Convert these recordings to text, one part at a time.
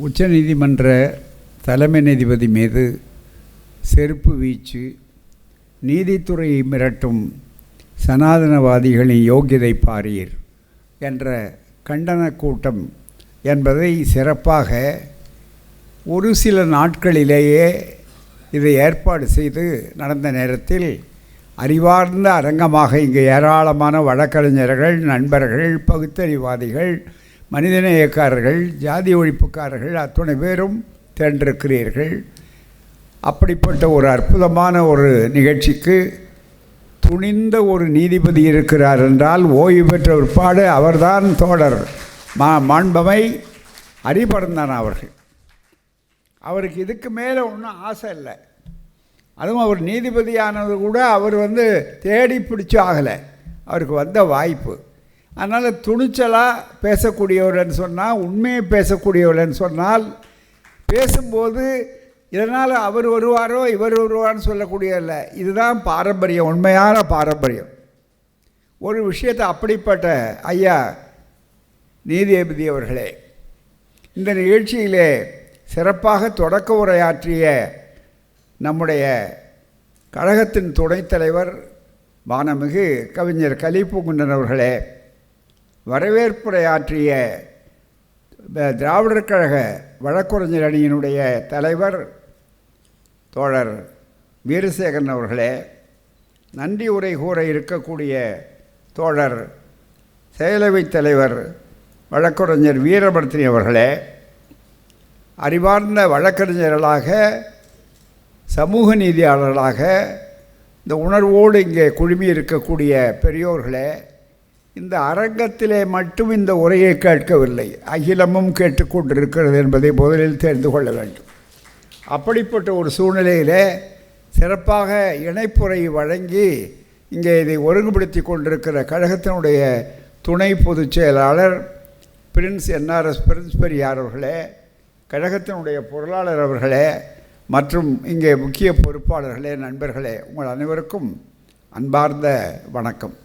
உச்சநீதிமன்ற தலைமை நீதிபதி மீது செருப்பு வீச்சு, நீதித்துறையை மிரட்டும் சனாதனவாதிகளின் யோகியதை பாரீர் என்ற கண்டன கூட்டம் என்பதை சிறப்பாக ஒரு சில நாட்களிலேயே இதை ஏற்பாடு செய்து நடந்த நேரத்தில் அறிவார்ந்த அரங்கமாக இங்கே ஏராளமான வழக்கறிஞர்கள், நண்பர்கள், பகுத்தறிவாதிகள், மனிதநேயக்காரர்கள், ஜாதி ஒழிப்புக்காரர்கள் அத்துணை பேரும் திரண்டிருக்கிறீர்கள். அப்படிப்பட்ட ஒரு அற்புதமான ஒரு நிகழ்ச்சிக்கு துணிந்த ஒரு நீதிபதி இருக்கிறார் என்றால் ஓய்வு பெற்ற பிற்பாடு அவர்தான் தோழர் மாண்பமை ஹரிபரந்தன் அவர்கள். அவருக்கு இதுக்கு மேலே ஒன்றும் ஆசை இல்லை. அதுவும் அவர் நீதிபதியானது கூட அவர் தேடி பிடிச்சி ஆகலை, அவருக்கு வந்த வாய்ப்பு. அதனால் துணிச்சலாக பேசக்கூடியவர்னு சொன்னால், உண்மையை பேசக்கூடியவர்னு சொன்னால், பேசும்போது இதனால் அவர் வருவாரோ இவர் வருவார்னு சொல்லக்கூடியதில்ல. இதுதான் பாரம்பரியம், உண்மையான பாரம்பரியம். ஒரு விஷயத்தை அப்படிப்பட்ட ஐயா நீதிபதி அவர்களே, இந்த நிகழ்ச்சியிலே சிறப்பாக தொடக்க உரையாற்றிய நம்முடைய கழகத்தின் துணைத் தலைவர் மாண்புமிகு கவிஞர் கலிப்பூங்குன்றன் அவர்களே, வரவேற்புரையாற்றிய திராவிடர் கழக வழக்கறிஞர் அணியினுடைய தலைவர் தோழர் வீரசேகரன் அவர்களே, நன்றி உரை கூற இருக்கக்கூடிய தோழர் செயலவைத் தலைவர் வழக்கறிஞர் வீரபத்ரி அவர்களே, அறிவார்ந்த வழக்கறிஞர்களாக, சமூக நீதியாளர்களாக இந்த உணர்வோடு இங்கே குழுமி இருக்கக்கூடிய பெரியோர்களே, இந்த அரங்கத்திலே மட்டும் இந்த உரையை கேட்கவில்லை, அகிலமும் கேட்டுக்கொண்டிருக்கிறது என்பதை முதலில் தெரிந்து கொள்ள வேண்டும். அப்படிப்பட்ட ஒரு சூழ்நிலையிலே சிறப்பாக இணைப்புரை வழங்கி இங்கே இதை ஒருங்குபடுத்தி கொண்டிருக்கிற கழகத்தினுடைய துணை பொதுச் செயலாளர் பிரின்ஸ் NRS பிரின்ஸ் பெரியார் அவர்களே, கழகத்தினுடைய பொருளாளர் அவர்களே, மற்றும் இங்கே முக்கிய பொறுப்பாளர்களே, நண்பர்களே, உங்கள் அனைவருக்கும் அன்பார்ந்த வணக்கம்.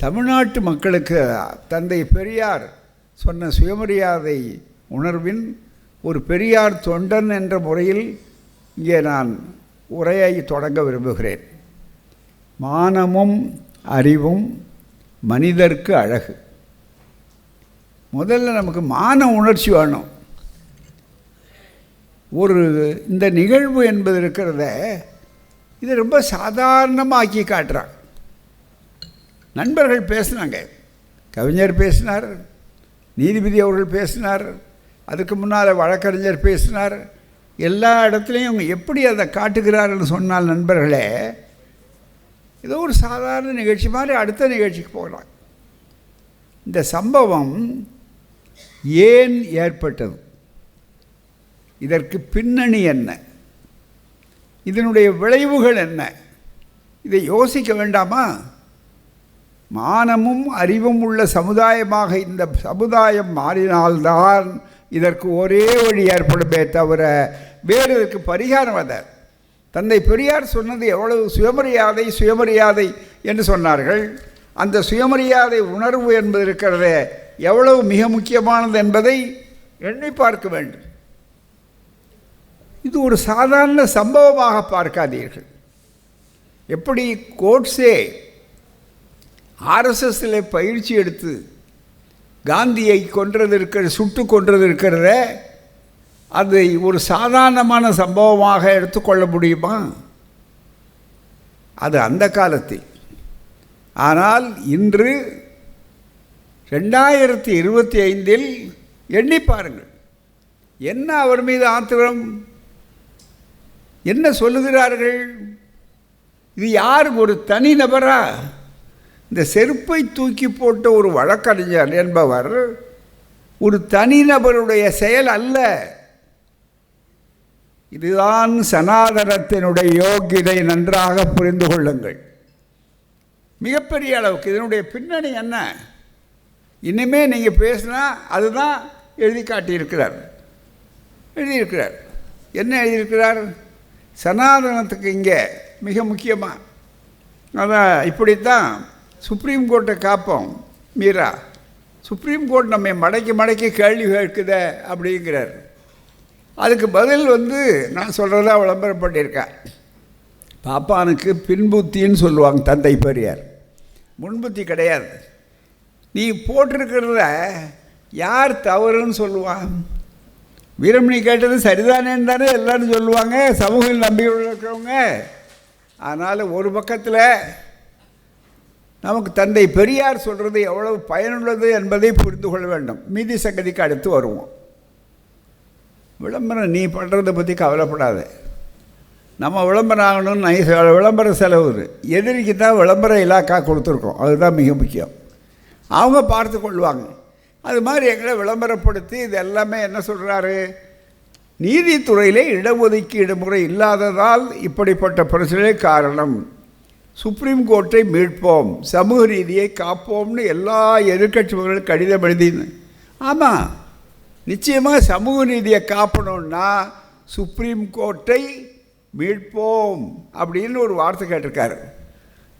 தமிழ்நாட்டு மக்களுக்கு தந்தை பெரியார் சொன்ன சுயமரியாதை உணர்வின் ஒரு பெரியார் தொண்டன் என்ற முறையில் இங்கே நான் உரையை தொடங்க விரும்புகிறேன். மானமும் அறிவும் மனிதர்க்கு அழகு. முதல்ல நமக்கு மான உணர்ச்சி வேணும். இந்த நிகழ்வு என்பது இருக்கிறத இது ரொம்ப சாதாரணமாக்கி காட்டுறாங்க. நண்பர்கள் பேசினாங்க, கவிஞர் பேசினார், நீதிபதி அவர்கள் பேசினார், அதுக்கு முன்னால் வழக்கறிஞர் பேசினார். எல்லா இடத்துலையும் அவங்க எப்படி அதை காட்டுகிறார்கள் சொன்னால் நண்பர்களே, ஏதோ ஒரு சாதாரண நிகழ்ச்சி மாதிரி அடுத்த நிகழ்ச்சிக்கு போகலாம். இந்த சம்பவம் ஏன் ஏற்பட்டது, இதற்கு பின்னணி என்ன, இதனுடைய விளைவுகள் என்ன, இதை யோசிக்க வேண்டாமா? மானமும் அறிவும் உள்ள சமுதாயமாக இந்த சமுதாயம் மாறினால்தான் இதற்கு ஒரே வழி ஏற்படுமே தவிர வேறு இதற்கு பரிகாரம் அல்ல. தந்தை பெரியார் சொன்னது எவ்வளவு சுயமரியாதை சுயமரியாதை என்று சொன்னார்கள். அந்த சுயமரியாதை உணர்வு என்பது இருக்கிறதே எவ்வளவு மிக முக்கியமானது என்பதை எண்ணி பார்க்க வேண்டும். இது ஒரு சாதாரண சம்பவமாக பார்க்காதீர்கள். எப்படி கோட்ஸே RSSல பயிற்சி எடுத்து காந்தியை சுட்டு கொன்றது இருக்கிறத அதை ஒரு சாதாரணமான சம்பவமாக எடுத்துக்கொள்ள முடியுமா? அது அந்த காலத்தில். ஆனால் இன்று 2025 எண்ணி பாருங்கள், என்ன அவர் மீது ஆத்திரம், என்ன சொல்லுகிறார்கள்? இது யார், ஒரு தனிநபரா? இந்த செருப்பை தூக்கி போட்ட ஒரு வழக்கறிஞர் என்பவர் ஒரு தனிநபருடைய செயல் அல்ல. இதுதான் சனாதனத்தினுடைய யோகியதை. நன்றாக புரிந்து கொள்ளுங்கள். மிகப்பெரிய அளவுக்கு இதனுடைய பின்னணி என்ன, இனிமேல் நீங்கள் பேசினா அதுதான் எழுதி எழுதியிருக்கிறார். என்ன எழுதியிருக்கிறார்? சனாதனத்துக்கு இங்கே மிக முக்கியமாக அதான் இப்படித்தான் சுப்ரீம் கோர்ட்டை காப்போம் மீரா, சுப்ரீம் கோர்ட் நம்ம மடக்கி மடக்கி கேள்வி கேட்குத அப்படிங்கிறார். அதுக்கு பதில் நான் சொல்கிறதா விளம்பரப்பட்டிருக்கேன். பாப்பானுக்கு பின்புத்தின்னு சொல்லுவாங்க தந்தை பெரியார், முன்புத்தி கிடையாது. நீ போட்டிருக்கிறத யார் தவறுன்னு சொல்லுவான்? வீரமணி கேட்டது சரிதானேன்னு தானே எல்லோரும் சொல்லுவாங்க, சமூக நம்பிக்கை இருக்கிறவங்க. அதனால் ஒரு பக்கத்தில் நமக்கு தந்தை பெரியார் சொல்கிறது எவ்வளவு பயனுள்ளது என்பதை புரிந்து கொள்ள வேண்டும். மீதி சங்கதிக்கு அடுத்து வருவோம். விளம்பரம் நீ பண்ணுறதை பற்றி கவலைப்படாத. நம்ம விளம்பரம் ஆகணும்னு விளம்பர செலவு எதிரிக்கு தான் விளம்பர இலாக்கா கொடுத்துருக்கோம், அதுதான் மிக முக்கியம். அவங்க பார்த்து கொள்வாங்க. அது மாதிரி எங்களை விளம்பரப்படுத்தி இது எல்லாமே என்ன சொல்கிறாரு, நீதித்துறையிலே இடஒதுக்கீடு முறை இல்லாததால் இப்படிப்பட்ட பிரச்சனை காரணம், சுப்ரீம் கோர்ட்டை மீட்போம், சமூக நீதியை காப்போம்னு எல்லா எதிர்கட்சிகளும் கடிதம் எழுதின்னு. ஆமாம், நிச்சயமாக சமூக நீதியை காப்பணும்னா சுப்ரீம் கோர்ட்டை மீட்போம் அப்படின்னு ஒரு வார்த்தை கேட்டிருக்காரு.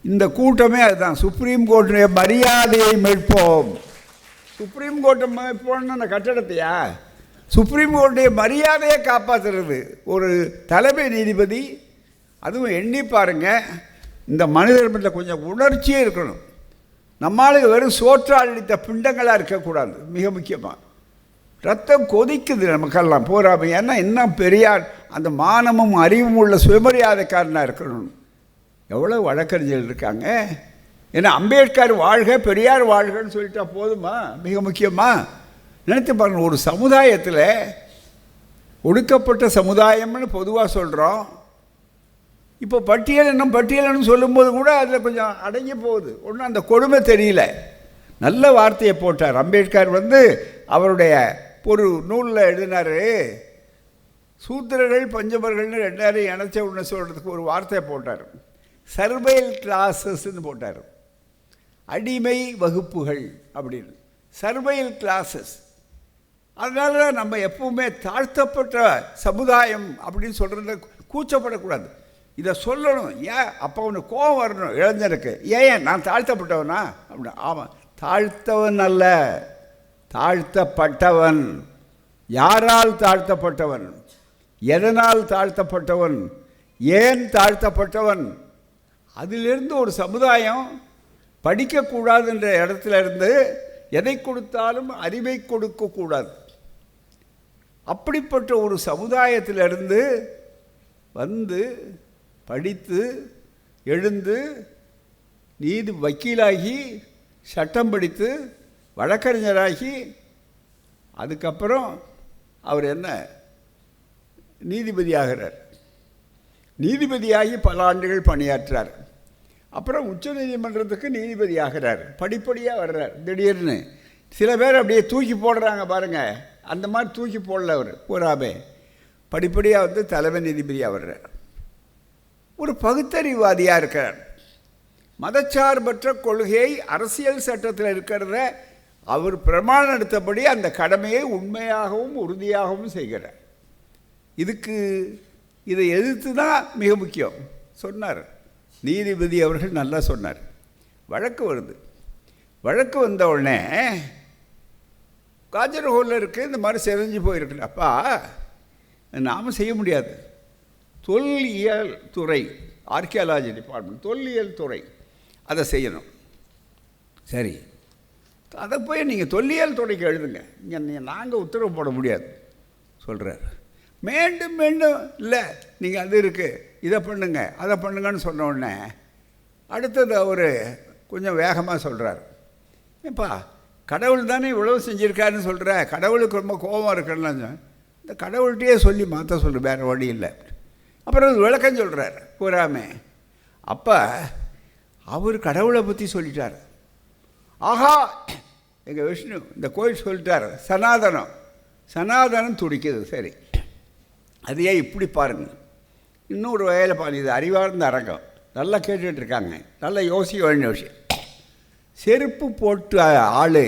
இந்த கூட்டமே அதுதான், சுப்ரீம் கோர்ட்டுடைய மரியாதையை மீட்போம். சுப்ரீம் கோர்ட்டை மீட்போம்னு கட்டடத்தையா? சுப்ரீம் கோர்ட்டுடைய மரியாதையை காப்பாற்றுறது ஒரு தலைமை நீதிபதி. அதுவும் எண்ணி பாருங்கள், இந்த மனிதர்களில் கொஞ்சம் உணர்ச்சியே இருக்கணும். நம்மளுக்கு வெறும் சோற்றால் அடித்த பிண்டங்களாக இருக்கக்கூடாது. மிக முக்கியமாக ரத்தம் கொதிக்குது நமக்கெல்லாம் போராமை. ஏன்னா இன்னும் பெரியார் அந்த மானமும் அறிவும் உள்ள சுயமரியாதைக்காரனாக இருக்கணும். எவ்வளோ வழக்கறிஞர்கள் இருக்காங்க. ஏன்னா அம்பேத்கர் வாழ்க பெரியார் வாழ்கன்னு சொல்லிட்டா போதுமா? மிக முக்கியமாக நினைத்து பாருங்கள், ஒரு சமுதாயத்தில் ஒடுக்கப்பட்ட சமுதாயம்னு பொதுவாக சொல்கிறோம். இப்போ பட்டியலினம் சொல்லும்போது கூட அதில் கொஞ்சம் அடங்கி போகுது. ஒன்றும் அந்த கொடுமை தெரியல. நல்ல வார்த்தையை போட்டார் அம்பேத்கர். அவருடைய ஒரு நூலில் எழுதினார், சூத்திரர்கள் பஞ்சமர்கள்னு ரெண்டாயிரம் இணைச்ச ஒன்று சொல்கிறதுக்கு ஒரு வார்த்தையை போட்டார், சர்வைல் கிளாஸஸ்ன்னு போட்டார். அடிமை வகுப்புகள் அப்படின்னு, சர்வைல் கிளாஸஸ். அதனால நம்ம எப்பவுமே தாழ்த்தப்பட்ட சமுதாயம் அப்படின்னு சொல்கிறத கூச்சப்படக்கூடாது. இதை சொல்லணும். ஏன் அப்போ அவனுக்கு கோபம் வரணும் இளைஞருக்கு. ஏன் நான் தாழ்த்தப்பட்டவனா அப்படின்னா? ஆமாம், தாழ்த்தவன் அல்ல, தாழ்த்தப்பட்டவன். யாரால் தாழ்த்தப்பட்டவன், எதனால் தாழ்த்தப்பட்டவன், ஏன் தாழ்த்தப்பட்டவன். அதிலிருந்து ஒரு சமுதாயம் படிக்கக்கூடாதுன்ற இடத்துல இருந்து எதை கொடுத்தாலும் அறிவை கொடுக்கக்கூடாது. அப்படிப்பட்ட ஒரு சமுதாயத்திலிருந்து படித்து எழுந்து வக்கீலாகி சட்டம் படித்து வழக்கறிஞராகி அதுக்கப்புறம் அவர் என்ன நீதிபதியாகிறார். நீதிபதியாகி பல ஆண்டுகள் பணியாற்றார். அப்புறம் உச்ச நீதிமன்றத்துக்கு நீதிபதி ஆகிறார். படிப்படியாக வர்றார். திடீர்னு சில பேர் அப்படியே தூக்கி போடுறாங்க பாருங்கள், அந்த மாதிரி தூக்கி போடல அவர். பூராமே படிப்படியாக தலைமை நீதிபதியாக வர்றார். ஒரு பகுத்தறிவாதியாக இருக்கிறார். மதச்சார்பற்ற கொள்கையை அரசியல் சட்டத்தில் இருக்கிறத அவர் பிரமாணம் எடுத்தபடி அந்த கடமையை உண்மையாகவும் உறுதியாகவும் செய்கிறார். இதை எதிர்த்து தான் மிக முக்கியம் சொன்னார் நீதிபதி அவர்கள். நல்லா சொன்னார். வழக்கு வருது. வழக்கு வந்த உடனே காஜர்ஹோலில் இருக்குது, இந்த மாதிரி செதஞ்சு போயிருக்கு. அப்பா நாம் செய்ய முடியாது. தொல்லியல் துறை, ஆர்கியாலஜி டிபார்ட்மெண்ட், தொல்லியல் துறை அதை செய்யணும். சரி, அதை போய் நீங்கள் தொல்லியல் துறைக்கு எழுதுங்க, இங்கே நாங்கள் உத்தரவு போட முடியாது சொல்கிறார். மீண்டும் மீண்டும் இல்லை, நீங்கள் அது இருக்குது, இதை பண்ணுங்க அதை பண்ணுங்கன்னு சொன்ன உடனே அடுத்தது அவர் கொஞ்சம் வேகமாக சொல்கிறார். ஏப்பா கடவுள் தானே இவ்வளவு செஞ்சுருக்காருன்னு சொல்கிற, கடவுளுக்கு ரொம்ப கோபம் இருக்குன்னு இந்த கடவுள்கிட்டயே சொல்லி மாற்ற சொல்லு, வேறு வழி இல்லை. அப்புறம் விளக்கம் சொல்கிறார் பூராமே. அப்போ அவர் கடவுளை பற்றி சொல்லிட்டார். ஆஹா, எங்கள் விஷ்ணு இந்த கோயில் சொல்லிட்டார், சனாதனம் துடிக்குது. சரி, அது ஏன் இப்படி பாருங்கள். இன்னொரு வகையில் பாருங்கள், இது அறிவார்ந்த அரங்கம், நல்லா கேட்டுட்ருக்காங்க, நல்லா யோசிக்க வேண்டிய விஷயம். செருப்பு போட்டு ஆள்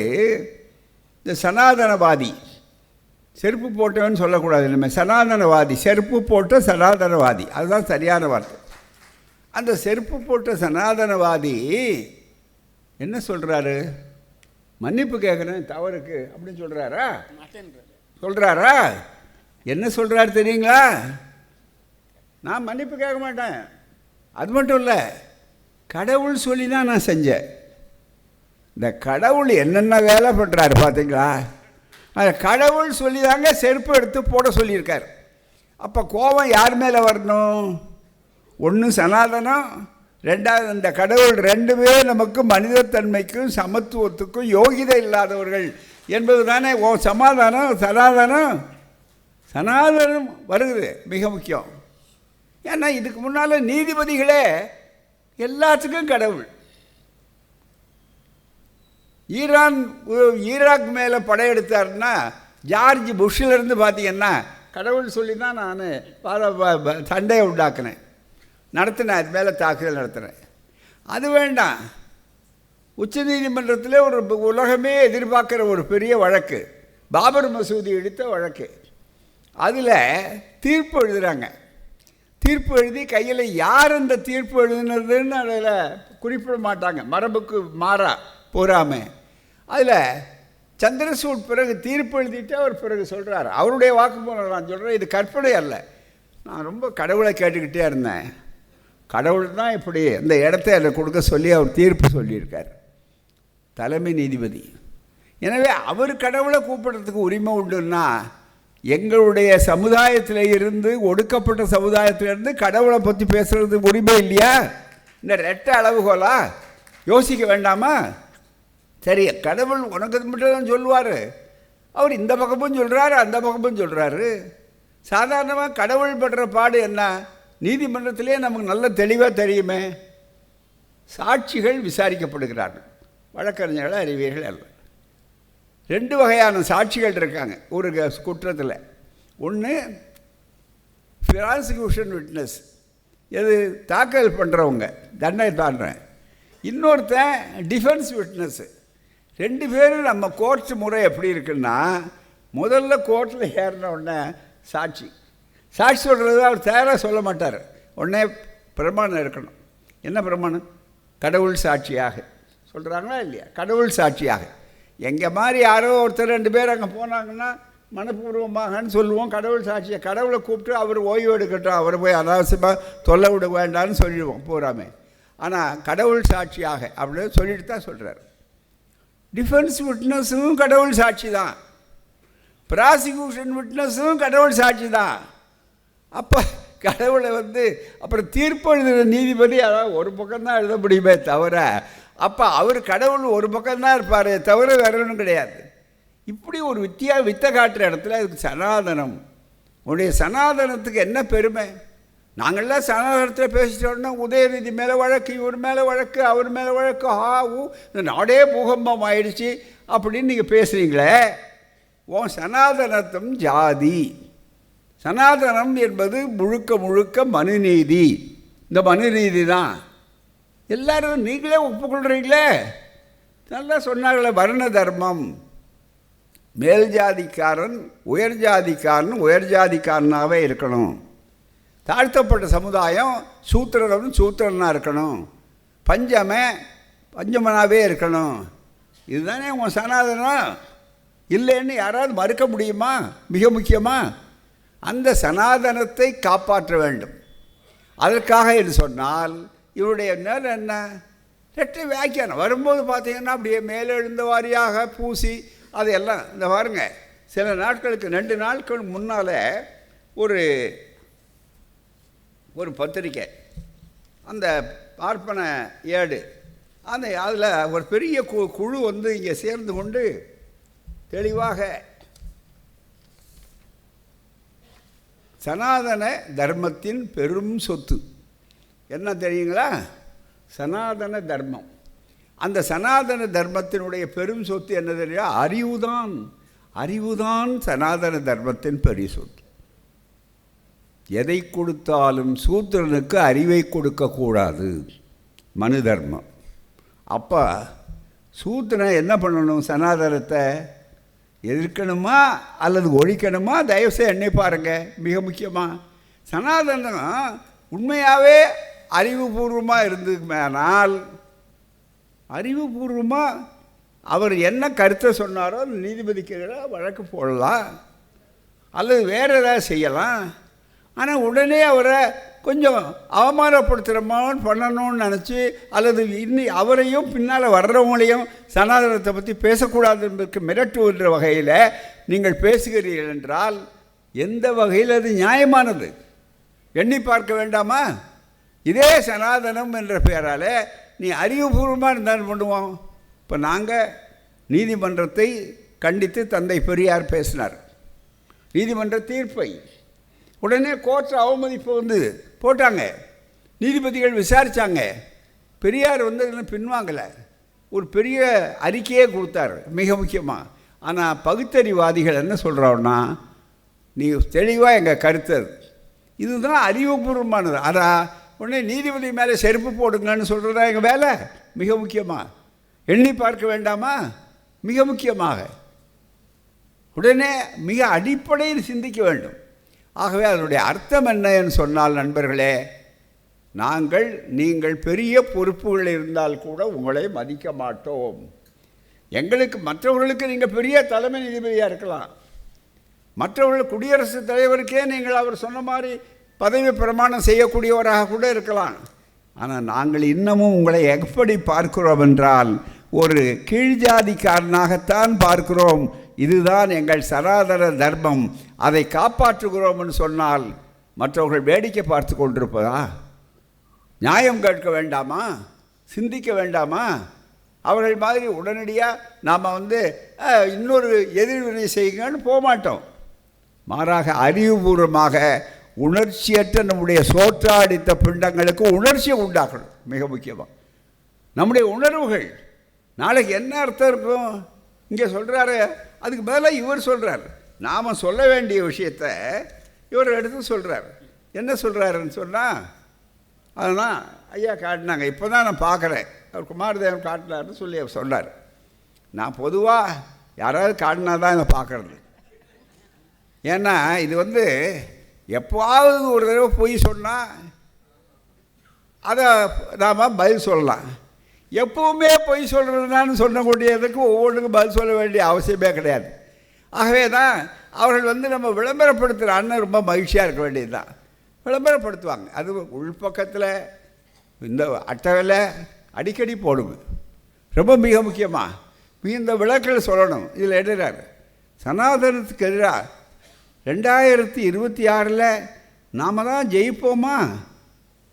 இந்த சனாதனவாதி, செருப்பு போட்டவன்னு சொல்லக்கூடாது, நம்ம சனாதனவாதி, செருப்பு போட்ட சனாதனவாதி, அதுதான் சரியான வார்த்தை. அந்த செருப்பு போட்ட சனாதனவாதி என்ன சொல்கிறாரு, மன்னிப்பு கேட்குறேன் தவறுக்கு அப்படின்னு சொல்கிறாரா? என்ன சொல்கிறாரு தெரியுங்களா? நான் மன்னிப்பு கேட்க மாட்டேன். அது மட்டும் இல்லை, கடவுள் சொல்லி தான் நான் செஞ்சேன். இந்த கடவுள் என்னென்ன வேலை பண்ணுறாரு பார்த்தீங்களா? அந்த கடவுள் சொல்லி தாங்க செருப்பு எடுத்து போட சொல்லியிருக்கார். அப்போ கோபம் யார் மேலே வரணும்? ஒன்று சனாதனம், ரெண்டாவது இந்த கடவுள். ரெண்டுமே நமக்கு மனிதத்தன்மைக்கும் சமத்துவத்துக்கும் யோகிதை இல்லாதவர்கள் என்பது தானே. சனாதனம் வருகிறது மிக முக்கியம். ஏன்னா இதுக்கு முன்னால் நீதிபதிகளே எல்லாத்துக்கும் கடவுள். ஈராக் மேலே படையெடுத்தாருன்னா ஜார்ஜ் புஷ்ஷிலேருந்து பார்த்தீங்கன்னா கடவுள் சொல்லி தான் நான் சண்டையை உண்டாக்குனேன், நடத்தினேன், அது மேலே தாக்குதல் நடத்தினேன். அது வேண்டாம். உச்சநீதிமன்றத்தில் ஒரு உலகமே எதிர்பார்க்குற ஒரு பெரிய வழக்கு, பாபர் மசூதி எடுத்த வழக்கு. அதில் தீர்ப்பு எழுதுகிறாங்க. தீர்ப்பு எழுதி கையில் யார் அந்த தீர்ப்பு எழுதுனதுன்னு அதில் குறிப்பிட மாட்டாங்க, மரபுக்கு மாறா போகாமல். அதில் சந்திரசூட் பிறகு தீர்ப்பு எழுதிட்டு அவர் பிறகு சொல்கிறார், அவருடைய வாக்குமூலம் நான் சொல்கிறேன், இது கற்பனை அல்ல. நான் ரொம்ப கடவுளை கேட்டுக்கிட்டே இருந்தேன். கடவுள் தான் இப்படி இந்த இடத்த அதில் கொடுக்க சொல்லி அவர் தீர்ப்பு சொல்லியிருக்கார், தலைமை நீதிபதி. எனவே அவர் கடவுளை கூப்பிடுறதுக்கு உரிமை உண்டுன்னா, எங்களுடைய சமுதாயத்தில் இருந்து, ஒடுக்கப்பட்ட சமுதாயத்திலிருந்து கடவுளை பற்றி பேசுகிறதுக்கு உரிமை இல்லையா? இந்த ரெட்டை அளவுகோலா? யோசிக்க வேண்டாமா? சரி, கடவுள் உனக்கு மட்டும் தான் சொல்லுவார். அவர் இந்த பக்கமும் சொல்கிறாரு, அந்த பக்கமும் சொல்கிறாரு. சாதாரணமாக கடவுள் படுற பாடு என்ன? நீதிமன்றத்திலே நமக்கு நல்ல தெளிவாக தெரியுமே. சாட்சிகள் விசாரிக்கப்படுகிறார்கள், வழக்கறிஞர்கள் அறிவியர்கள் அல்ல. ரெண்டு வகையான சாட்சிகள் இருக்காங்க ஒரு குற்றத்தில். ஒன்று ப்ராசிக்யூஷன் விட்னஸ், எது தாக்கல் பண்ணுறவங்க, தண்டனை தாண்டுறேன். இன்னொருத்தன் டிஃபென்ஸ் விட்னஸ்ஸு. ரெண்டு பேரும் நம்ம கோர்ட் முறை எப்படி இருக்குன்னா, முதல்ல கோர்ட்டில் ஏறின உடனே சாட்சி சொல்கிறது அவர் தயாராக சொல்ல மாட்டார். உடனே பிரமாணம் இருக்கணும். என்ன பிரமாணம்? கடவுள் சாட்சியாக சொல்கிறாங்களா இல்லையா? கடவுள் சாட்சியாக. எங்கள் மாதிரி யாரோ ஒருத்தர் ரெண்டு பேர் அங்கே போனாங்கன்னா மனப்பூர்வமாகன்னு சொல்லுவோம். கடவுள் சாட்சியை கடவுளை கூப்பிட்டு அவர் ஓய்வு எடுக்கட்டும், அவரை போய் அனாவசியமாக தொல்லை விட வேண்டான்னு சொல்லிடுவோம் பூராமே. ஆனால் கடவுள் சாட்சியாக அப்படின்னு சொல்லிட்டு தான் சொல்கிறார். டிஃபென்ஸ் விட்னஸும் கடவுள் சாட்சி தான், ப்ராசிக்யூஷன் விட்னஸும் கடவுள் சாட்சி தான். அப்போ கடவுளை அப்புறம் தீர்ப்பு எழுதுகிற நீதிபதி அதாவது ஒரு பக்கம்தான் எழுத முடியுமே தவிர, அப்போ அவர் கடவுள் ஒரு பக்கம்தான் இருப்பார் தவிர வேற ஒன்றும் கிடையாது. இப்படி ஒரு வித்தை காட்டுற இடத்துல அதுக்கு சனாதனம். உடைய சனாதனத்துக்கு என்ன பெருமை? நாங்கள்லாம் சனாதனத்தில் பேசிட்டோன்னா உதயநிதி மேலே வழக்கு, இவர் மேலே வழக்கு, அவர் மேலே வழக்கு, இந்த நாடே பூகம்பம் ஆயிடுச்சு அப்படின்னு நீங்கள் பேசுகிறீங்களே. உன் சனாதனத்தும் ஜாதி. சனாதனம் என்பது முழுக்க முழுக்க மனுநீதி. இந்த மனுநீதி தான் எல்லாரும் நீங்களே ஒப்புக்கொள்கிறீங்களே. நல்லா சொன்னாங்களே, வர்ண தர்மம். மேல் ஜாதிக்காரன் உயர் ஜாதிக்காரனாகவே இருக்கணும். தாழ்த்தப்பட்ட சமுதாயம் சூத்திரனாக இருக்கணும். பஞ்சமனாகவே இருக்கணும். இதுதானே உன் சனாதனம். இல்லைன்னு யாராவது மறுக்க முடியுமா? மிக முக்கியமாக அந்த சனாதனத்தை காப்பாற்ற வேண்டும். அதற்காக என்று சொன்னால் இவருடைய நேரம் என்ன? ரெட்டை வியாக்கியானம் வரும்போது பார்த்தீங்கன்னா அப்படியே மேலெழுந்த வாரியாக பூசி அதையெல்லாம். இந்த பாருங்க, சில நாட்களுக்கு 2 நாட்கள் முன்னால் ஒரு பத்திரிக்கை, அந்த பார்ப்பன ஏடு, அதில் ஒரு பெரிய குழு இங்கே சேர்ந்து கொண்டு தெளிவாக சனாதன தர்மத்தின் பெரும் சொத்து என்ன தெரியுங்களா? சனாதன தர்மம். அந்த சனாதன தர்மத்தினுடைய பெரும் சொத்து என்ன தெரியா? அறிவுதான் சனாதன தர்மத்தின் பெரிய சொத்து. எதை கொடுத்தாலும் சூத்திரனுக்கு அறிவை கொடுக்கக்கூடாது, மனு தர்மம். அப்போ சூத்திரன் என்ன பண்ணணும்? சனாதனத்தை எதிர்க்கணுமா அல்லது ஒழிக்கணுமா? தயவுசெய்து எண்ணி பாருங்கள். மிக முக்கியமாக சனாதனம் உண்மையாகவே அறிவுபூர்வமாக இருந்ததுமேனால், அறிவுபூர்வமாக அவர் என்ன கருத்தை சொன்னாரோ நீதிபதிக்கு எதிராக வழக்கு போடலாம் அல்லது வேறு ஏதாவது செய்யலாம். ஆனால் உடனே அவரை கொஞ்சம் அவமானப்படுத்துகிறமான்னு பண்ணணும்னு நினச்சி அல்லது அவரையும் பின்னால் வர்றவங்களையும் சனாதனத்தை பற்றி பேசக்கூடாது என்பதற்கு மிரட்டுகின்ற வகையில் நீங்கள் பேசுகிறீர்கள் என்றால் எந்த வகையில் அது நியாயமானது? எண்ணி பார்க்க வேண்டாமா? இதே சனாதனம் என்ற பெயரால் நீ அறிவுபூர்வமாக இருந்தாலும் பண்ணுவோம். இப்போ நாங்கள் நீதிமன்றத்தை கண்டித்து தந்தை பெரியார் பேசினார். நீதிமன்ற தீர்ப்பை உடனே கோர்ட் அவமதிப்பு வந்து போட்டாங்க. நீதிபதிகள் விசாரித்தாங்க. பெரியார் வந்து பின்வாங்கலை, ஒரு பெரிய அறிக்கையே கொடுத்தார் மிக முக்கியமாக. ஆனால் பகுத்தறிவாதிகள் என்ன சொல்கிறோன்னா, நீ தெளிவாக எங்கள் கருத்து இதுதான் அறிவுபூர்வமானது. ஆனால் உடனே நீதிபதி மேலே செருப்பு போடுங்கன்னு சொல்கிறதா எங்கள் வேலை? மிக முக்கியமாக எண்ணி பார்க்க வேண்டாமா? மிக முக்கியமாக உடனே மிக அடிப்படையில் சிந்திக்க வேண்டும். ஆகவே அதனுடைய அர்த்தம் என்னன்னு சொன்னால், நண்பர்களே, நீங்கள் பெரிய பொறுப்புகள் இருந்தால் கூட உங்களை மதிக்க மாட்டோம். எங்களுக்கு மற்றவர்களுக்கு நீங்கள் பெரிய தலைமை நீதிபதியாக இருக்கலாம், மற்றவர்கள் குடியரசுத் தலைவருக்கே நீங்கள் அவர் சொன்ன மாதிரி பதவி பிரமாணம் செய்யக்கூடியவராக கூட இருக்கலாம். ஆனால் நாங்கள் இன்னமும் உங்களை எப்படி பார்க்கிறோம் என்றால், ஒரு கீழ்ஜாதிக்காரனாகத்தான் பார்க்கிறோம். இதுதான் எங்கள் சனாதன தர்மம், அதை காப்பாற்றுகிறோம் என்று சொன்னால் மற்றவர்கள் வேடிக்கை பார்த்து கொண்டிருப்பதா? நியாயம் கேட்க வேண்டாமா? சிந்திக்க வேண்டாமா? அவர்கள் மாதிரி உடனடியாக நாம் இன்னொரு எதிர்வினை செய்யுங்கன்னு போக மாட்டோம். மாறாக அறிவுபூர்வமாக உணர்ச்சியற்ற நம்முடைய சோற்றாடித்த பிண்டங்களுக்கு உணர்ச்சியை உண்டாக்கணும். மிக முக்கியமாக நம்முடைய உணர்வுகள் நாளைக்கு என்ன அர்த்தம் இருக்கும்? இங்கே சொல்கிறாரு, அதுக்கு பதிலாக இவர் சொல்கிறார். நாம் சொல்ல வேண்டிய விஷயத்தை இவர் எடுத்து சொல்கிறார். என்ன சொல்கிறாருன்னு சொன்னால், அதெல்லாம் ஐயா காட்டினாங்க, இப்போ தான் நான் பார்க்குறேன், அவர் குமாரதேவன் காட்டினார்னு சொல்லி அவர் சொன்னார். நான் பொதுவாக யாராவது காட்டினா தான் இதை பார்க்குறது. ஏன்னா இது எப்போவாவது ஒரு தடவை பொய் சொன்னால் அதை நாம் பதில் சொல்லலாம். எப்பவுமே பொய் சொல்கிறதுனான்னு சொல்லக்கூடியதுக்கு ஒவ்வொன்றுக்கும் பதில் சொல்ல வேண்டிய அவசியமே கிடையாது. ஆகவே தான் அவர்கள் நம்ம விளம்பரப்படுத்துகிற அண்ணன் ரொம்ப மகிழ்ச்சியாக இருக்க வேண்டியது தான். விளம்பரப்படுத்துவாங்க. அது உள்பக்கத்தில் இந்த அட்டவையில் அடிக்கடி போடுங்க. ரொம்ப மிக முக்கியமாக இந்த விளக்கில் சொல்லணும். இதில் எழுதுறாரு, சனாதனத்துக்கு எதிராக 2026 நாம் தான் ஜெயிப்போமா?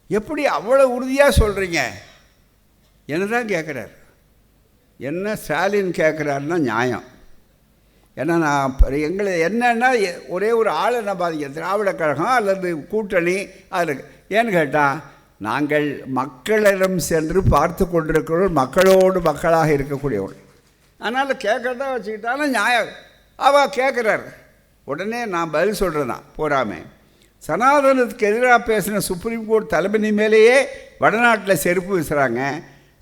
எப்படி அவ்வளோ உறுதியாக சொல்கிறீங்க? என்ன தான் கேட்குறாரு. என்ன ஸ்டாலின் கேட்குறாருன்னா நியாயம். ஏன்னா நான் எங்களை என்னன்னா ஒரே ஒரு ஆளை நான் பாதிக்கிறேன், திராவிட கழகம் அல்லது கூட்டணி. அதில் ஏன்னு கேட்டால், நாங்கள் மக்களிடம் சென்று பார்த்து கொண்டிருக்கிறோம், மக்களோடு மக்களாக இருக்கக்கூடியவர்கள். அதனால் கேட்குறதா வச்சுக்கிட்டாலும் நியாயம். அவள் கேட்குறாரு, உடனே நான் பதில் சொல்கிறேன் தான் போகாமல். சனாதனத்துக்கு எதிராக பேசின சுப்ரீம் கோர்ட் தலைமை மேலேயே வடநாட்டில் செருப்பு வீசுகிறாங்க.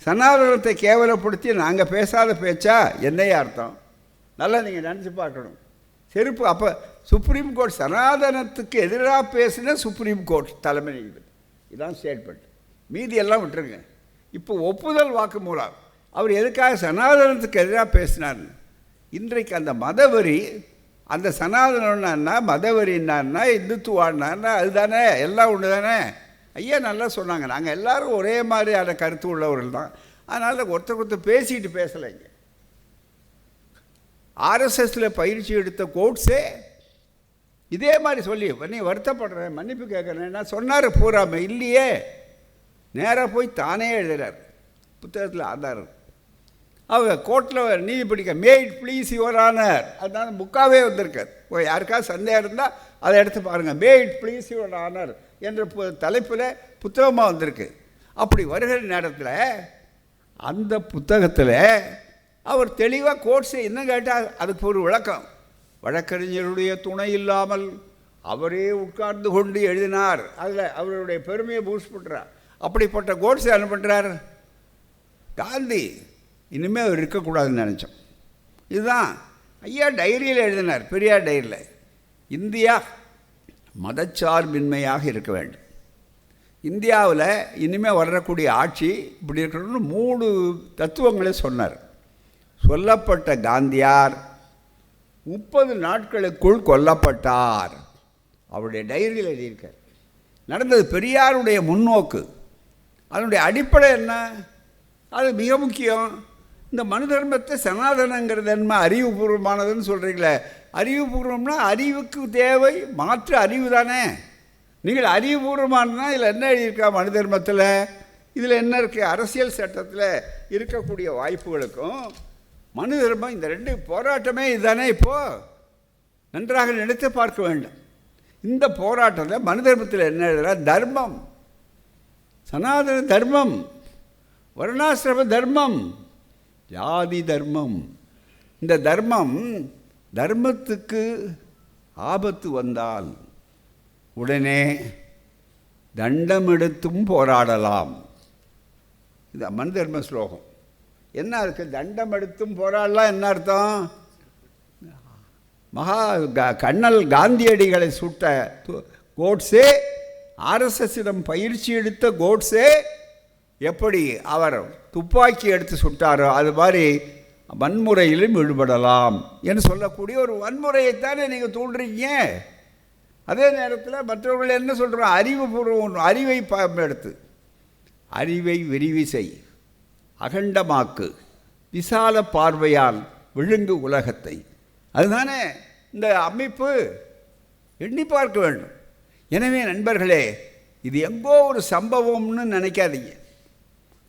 சனாதனத்தை கேவலப்படுத்தி நாங்கள் பேசாத பேச்சா என்னையே அர்த்தம்? நல்லா நீங்கள் நினச்சி பார்க்கணும். செருப்பு அப்போ சுப்ரீம் கோர்ட் சனாதனத்துக்கு எதிராக பேசின சுப்ரீம் கோர்ட் தலைமை நீதிபதி, இதுதான் ஸ்டேட்மெண்ட். மீதி எல்லாம் விட்டுருங்க. இப்போ ஒப்புதல் வாக்கு மூலம் அவர் எதுக்காக சனாதனத்துக்கு எதிராக பேசினார்னு. இன்றைக்கு அந்த மதவெறி, அந்த சனாதனம்னா மதவெறின்னா இந்துத்துவான்னா அதுதானே, எல்லாம் ஒன்று தானே. ஐயா நல்லா சொன்னாங்க, நாங்கள் எல்லோரும் ஒரே மாதிரியான கருத்து உள்ளவர்கள் தான். அதனால் ஒருத்தர் பேசிட்டு பேசலைங்க. ஆர்எஸ்எஸில் பயிற்சி எடுத்த கோட்ஸே இதே மாதிரி சொல்லி நீ வருத்தப்படுறேன், மன்னிப்பு கேட்குறேன்னா சொன்னார். பூராமல் இல்லையே, நேராக போய் தானே எழுதுறார், புத்தகத்தில் ஆதாரம். அவங்க கோர்ட்டில் நீதி படிக்க மேட் ப்ளீஸ் யுவர் ஆனர், அதுதான் புக்காகவே வந்திருக்கார். யாருக்காவது சந்தேகம் இருந்தால் அதை எடுத்து பாருங்கள். மேட் ப்ளீஸ் யுவர் ஆனர் என்ற தலைப்பில் புத்தகமாக வந்திருக்கு. அப்படி வருகிற நேரத்தில் அந்த புத்தகத்தில் அவர் தெளிவாக கோர்ட்ஸை என்ன கேட்டால் அதுக்கு ஒரு விளக்கம். வழக்கறிஞருடைய துணை இல்லாமல் அவரே உட்கார்ந்து கொண்டு எழுதினார். அதில் அவருடைய பெருமையை பூஸ்ட் பண்ணுறார். அப்படிப்பட்ட கோட்ஸை என்ன பண்ணுறார்? காந்தி இனிமேல் அவர் இருக்கக்கூடாதுன்னு நினச்சோம். இதுதான் ஐயா டைரியில் எழுதினார், பெரியார் டைரியில். இந்தியா மதச்சார்பின்மையாக இருக்க வேண்டும். இந்தியாவில் இனிமேல் வரக்கூடிய ஆட்சி இப்படி இருக்கணும்னு 3 தத்துவங்களை சொன்னார். சொல்லப்பட்ட காந்தியார் 30 நாட்களுக்குள் கொல்லப்பட்டார். அவருடைய டைரியில் எழுதியிருக்கார். நடந்தது பெரியாருடைய முன்னோக்கு. அதனுடைய அடிப்படை என்ன? அது மிக முக்கியம். இந்த மனு தர்மத்தை சனாதனங்கிறது என்ன அறிவுபூர்வமானதுன்னு சொல்கிறீங்களே, அறிவுபூர்வம்னா அறிவுக்கு தேவை மாற்று அறிவு தானே. நீங்கள் அறிவுபூர்வமானதுனா இதில் என்ன எழுதியிருக்கா மனு தர்மத்தில்? இதில் என்ன இருக்குது? அரசியல் சட்டத்தில் இருக்கக்கூடிய வாய்ப்புகளுக்கும் மனு தர்மம், இந்த ரெண்டு போராட்டமே இதுதானே. இப்போது நன்றாக நினைத்து பார்க்க வேண்டும். இந்த போராட்டத்தில் மனு தர்மத்தில் என்ன எழுதுகிறா? தர்மம், சனாதன தர்மம், வர்ணாசிரம தர்மம், ஜாதி தர்மம். இந்த தர்மத்துக்கு ஆபத்து வந்தால் உடனே தண்டமெடுத்தும் போராடலாம். இது மனு தர்ம ஸ்லோகம். என்ன இருக்குது? தண்டம் எடுத்தும் போராடலாம். என்ன அர்த்தம்? கண்ணல் காந்தியடிகளை சுட்ட கோட்ஸே, ஆர்எஸ்எஸ்ஸிடம் பயிற்சி எடுத்த கோட்ஸே எப்படி அவர் துப்பாக்கி எடுத்து சுட்டாரோ அது மாதிரி வன்முறையிலும் ஈடுபடலாம் என்று சொல்லக்கூடிய ஒரு வன்முறையைத்தானே நீங்கள் தூண்டுறீங்க. அதே நேரத்தில் மற்றவர்கள் என்ன சொல்கிறோம்? அறிவுபூர்வம், அறிவை எடுத்து அறிவை விரிவு செய், அகண்டமாக்கு, விசால பார்வையால் விழுங்கு உலகத்தை. அதுதானே இந்த அமைப்பு. எண்ணி பார்க்க வேண்டும். எனவே நண்பர்களே, இது எங்கோ ஒரு சம்பவம்னு நினைக்காதீங்க.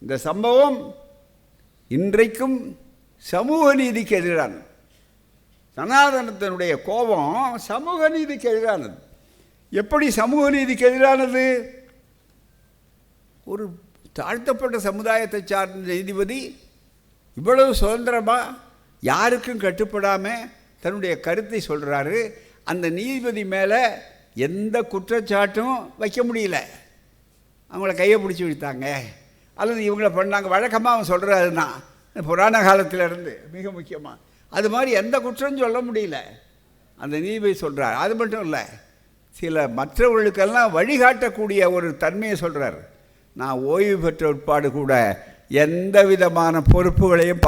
இந்த சம்பவம் இன்றைக்கும் சமூக நீதிக்கு எதிரான, சனாதனத்தினுடைய கோபம் சமூக நீதிக்கு எதிரானது. எப்படி சமூக நீதிக்கு எதிரானது? ஒரு தாழ்த்தப்பட்ட சமுதாயத்தை சார்ந்த நீதிபதி இவ்வளவு சுதந்திரமாக யாருக்கும் கட்டுப்படாமல் தன்னுடைய கருத்தை சொல்கிறாரு. அந்த நீதிபதி மேலே எந்த குற்றச்சாட்டும் வைக்க முடியல. அவங்கள கையை பிடிச்சி விடுத்தாங்க அல்லது இவங்களை பண்ணாங்க. வழக்கமாக அவன் சொல்கிறாருன்னா புராண காலத்திலேருந்து மிக முக்கியமாக அது மாதிரி எந்த குற்றம் சொல்ல முடியல. அந்த நீதிபதி சொல்கிறார். அது மட்டும் இல்லை, சில மற்றவர்களுக்கெல்லாம் வழிகாட்டக்கூடிய ஒரு தன்மையை சொல்கிறார். நான் ஓய்வு பெற்ற உட்பாடு கூட எந்த விதமான பொறுப்புகளையும்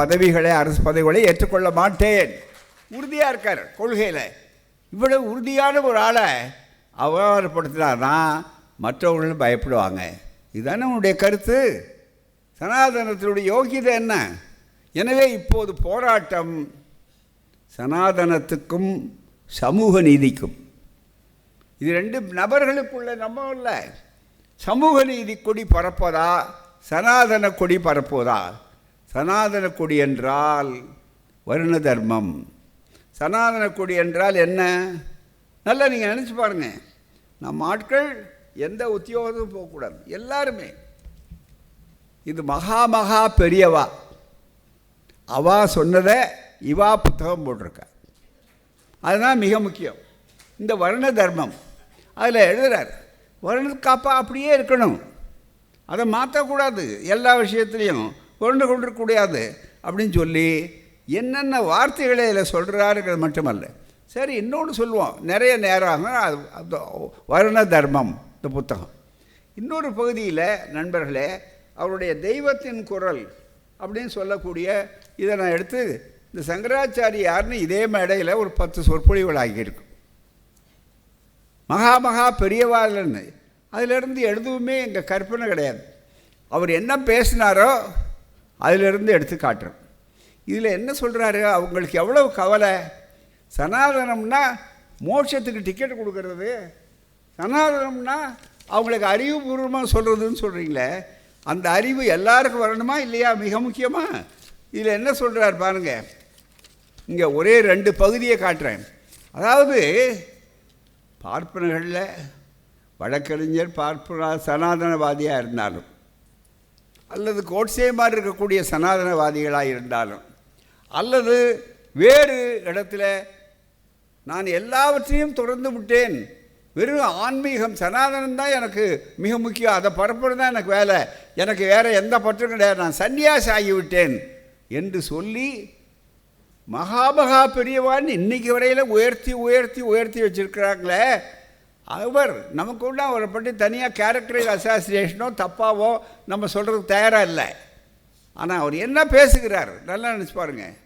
அரசு பதவிகளையும் ஏற்றுக்கொள்ள மாட்டேன். உறுதியாக இருக்கார் கொள்கையில். இவ்வளவு உறுதியான ஒரு ஆளை அவமானப்படுத்தினார்னா மற்றவர்களும் பயப்படுவாங்க. இதுதானே உன்னுடைய கருத்து. சனாதனத்தினுடைய யோகியதை என்ன? எனவே இப்போது போராட்டம் சனாதனத்துக்கும் சமூக நீதிக்கும். இது ரெண்டு நபர்களுக்குள்ள நம்ம இல்லை. சமூக நீதி கொடி பரப்பதா, சனாதன கொடி பரப்புவதா? சனாதன கொடி என்றால் வருண தர்மம். சனாதன கொடி என்றால் என்ன? நல்லா நீங்கள் நினச்சி பாருங்கள். நம்ம ஆட்கள் எந்த உத்தியோகத்தும் போகக்கூடாது. எல்லாருமே இது மகா பெரியவா, அவா சொன்னதை இவா புத்தகம் போட்டிருக்கா. அதுதான் மிக முக்கியம். இந்த வருண தர்மம் அதில் எழுதுகிறார். வருண காப்பா அப்படியே இருக்கணும், அதை மாற்றக்கூடாது, எல்லா விஷயத்துலேயும் கொண்டு கொண்டிருக்கக்கூடாது அப்படின்னு சொல்லி என்னென்ன வார்த்தைகளை இதில் சொல்கிறாருங்கிறது மட்டுமல்ல. சரி, இன்னொன்று சொல்லுவோம். நிறைய நேரம் அது வருண தர்மம் இந்த புத்தகம். இன்னொரு பகுதியில் நண்பர்களே, அவருடைய தெய்வத்தின் குரல் அப்படின்னு சொல்லக்கூடிய இதை நான் எடுத்து இந்த சங்கராச்சாரியார்னு இதே மேடையில் ஒரு 10 சொற்பொழிவுகள் ஆகியிருக்கும். மகா பெரியவாள்னு அதிலிருந்து எதுவுமே எங்கள் கற்பனை கிடையாது. அவர் என்ன பேசினாரோ அதிலிருந்து எடுத்து காட்டுறோம். இதில் என்ன சொல்கிறாரு? அவங்களுக்கு எவ்வளவு கவலை. சனாதனம்னா மோட்சத்துக்கு டிக்கெட் கொடுக்கறது, சனாதனம்னா அவங்களுக்கு அறிவுபூர்வமாக சொல்கிறதுன்னு சொல்கிறீங்களே, அந்த அறிவு எல்லாருக்கும் வரணுமா இல்லையா? மிக முக்கியமாக இதில் என்ன சொல்கிறார் பாருங்கள். இங்கே ஒரே 2 பகுதியை காட்டுறேன். அதாவது பார்ப்பனர்களில் வழக்கறிஞர் பார்ப்பன சனாதனவாதியாக இருந்தாலும் அல்லது கோட்சே மாதிரி இருக்கக்கூடிய சனாதனவாதிகளாக இருந்தாலும் அல்லது வேறு இடத்துல நான் எல்லாவற்றையும் தொடர்ந்து விட்டேன், வெறும் ஆன்மீகம் சனாதனம் தான் எனக்கு மிக முக்கியம், அதை பரப்புறது தான் எனக்கு வேலை, எனக்கு வேறு எந்த பற்றும் கிடையாது, நான் சன்னியாசி ஆகிவிட்டேன் என்று சொல்லி மகா பெரியவான் இன்றைக்கி வரையில் உயர்த்தி வச்சுருக்கிறாங்களே, அவர் நமக்கு உள்ள அவரை பற்றி தனியாக கேரக்டரைஸ் அசாசினேஷனோ தப்பாவோ நம்ம சொல்கிறதுக்கு தயாராக இல்லை. ஆனால் அவர் என்ன பேசுகிறார் நல்லா நினச்சி பாருங்கள்.